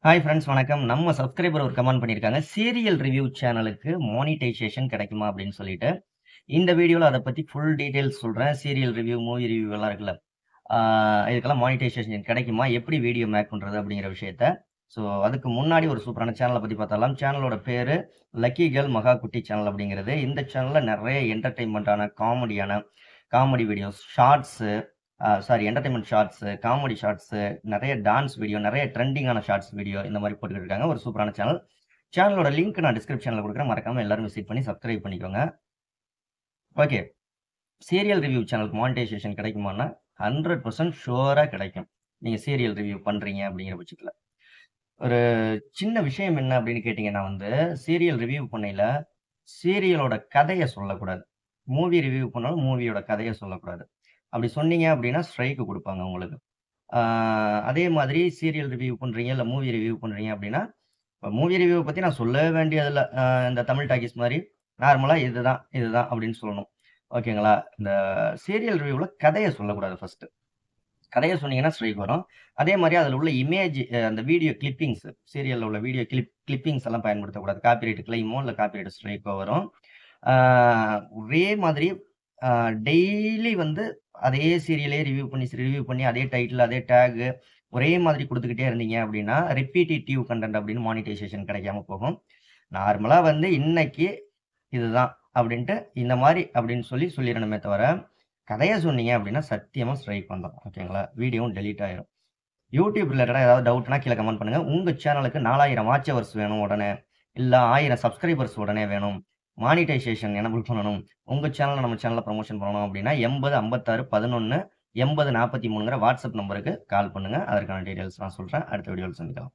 Hi friends வணக்கம். நம்ம subscriber ஒரு கமெண்ட் பண்ணியிருக்காங்க. சீரியல் ரிவ்யூ சேனலுக்கு மானிட்டைசேஷன் கிடைக்குமா? அப்படின்னு சொல்லிட்டு. இந்த வீடியோல அத பத்தி ஃபுல் டீட்டெயில்ஸ் சொல்றேன். சீரியல் ரிவ்யூ, மூவி ரிவ்யூ எல்லாம் இருக்குல்ல. ஆ இதுக்கெல்லாம் மானிட்டைசேஷன் கிடைக்குமா? எப்படி வீடியோ மேக் பண்றது? அப்படிங்கிற விஷயத்த. ஸோ அதுக்கு முன்னாடி ஒரு சூப்பரான சேனல பத்தி பார்த்தரலாம். சேனலோட பேரு லக்கி கேர்ள் மகா குட்டி சேனல் அப்படிங்கிறது. இந்த சேனல்ல நெறைய என்டர்டெயின்மென்ட்டான, comedy videos, shorts entertainment shorts, comedy shorts, நெறைய டான்ஸ் வீடியோ, நெறைய ட்ரெண்டிங்கான ஷார்ட்ஸ் வீடியோ இந்த மாரி போட்டுக்கிட்டு இருக்காங்க. ஒரு சூப்பரான சேனல். சேனலோட லிங்க் நான் டிஸ்கிரிப்ஷன்ல குடுக்குறேன். மறக்காம எல்லாரும் விசிட் பண்ணி சப்ஸ்கிரைப் பண்ணிக்கோங்க. ஓகே. சீரியல் ரிவ்யூ சேனலுக்கு மானிட்டைசேஷன் கிடைக்குமான்னா, 100% ஷூரா கிடைக்கும். நீங்க சீரியல் ரிவ்யூ பண்றீங்க அப்படிங்கிற பட்சத்துல. ஒரு சின்ன விஷயம் என்ன அப்படின்னு கேட்டீங்கன்னா சீரியல் ரிவ்யூ பண்ணையில, சீரியலோட கதைய சொல்லக்கூடாது. மூவி ரிவ்யூ பண்ணாலும் மூவியோட கதைய சொல்லக்கூடாது. அப்படி சொன்னீங்க அப்படின்னா ஸ்ட்ரைக் குடுப்பாங்க உங்களுக்கு. ஆ அதே மாதிரி சீரியல் ரிவ்யூ பண்றீங்க, இல்ல மூவி ரிவ்யூ பண்றீங்க அப்படின்னா, இப்ப மூவி ரிவ்யூவ பத்தி நான் சொல்லவே வேண்டியதில்ல. இந்த தமிழ் டாக்கீஸ் மாரி நார்மலா இதுதான், இதுதான் அப்படின்னு சொல்லணும். ஓகேங்களா? இந்த சீரியல் ரிவ்யூல கதைய சொல்லக்கூடாது ஃபர்ஸ்ட்டு. கதைய சொன்னீங்கன்னா ஸ்ட்ரைக் வரும். அதே மாரி அதில உள்ள இமேஜ் அந்த வீடியோ கிளிப்பிங்ஸ் சீரியல்ல உள்ள வீடியோ கிளிப்பிங்ஸ் எல்லாம் பயன்படுத்தக்கூடாது. காப்பிரைட் கிளைமோ, இல்ல காப்பிரைட் ஸ்ட்ரைக்கோ வரும். ஆ ஒரே மாதிரி அ டெய்லி அதே சீரியலே ரிவ்யூ பண்ணி அதே டைட்டில், அதே டேக் ஒரே மாதிரி குடுத்துக்கிட்டே இருந்தீங்க அப்டின்னா, ரிப்பிட்டிட்டிவ் கன்டென்ட் அப்டின்னு மானிட்டைசேஷன் கிடைக்காம போகும். நார்மலா இன்னைக்கு இதுதான் அப்டின்ட்டு இந்த மாரி அப்டின்னு சொல்லிறணுமே தவிர, கதைய சொன்னீங்க அப்டின்னா சத்தியமா ஸ்ட்ரைக் வந்துரும். ஓகேங்களா? வீடியோவும் டெலீட் ஆயிரும். யூடியூப் ரிலேட்டடா ஏதாவது டவுட்னா கீழ கமெண்ட் பண்ணுங்க. உங்க சேனலுக்கு 4000 வாட்ச் ஹவர்ஸ் வேணும் உடனே. இல்ல 1000 சப்ஸ்கிரைபர்ஸ் உடனே வேணும். மானிட்டைசேஷன் எனபிள் பண்ணணும். உங்க சேனல்ல நம்ம சேனல்ல ப்ரமோஷன் பண்ணணும் அப்டின்னா 80 56 11 80 43ங்கிற வாட்ஸ்அப் நம்பருக்கு கால் பண்ணுங்க. அதற்கான டீட்டெயில்ஸ் நான் சொல்றேன். அடுத்த வீடியோல சந்திக்கலாம்.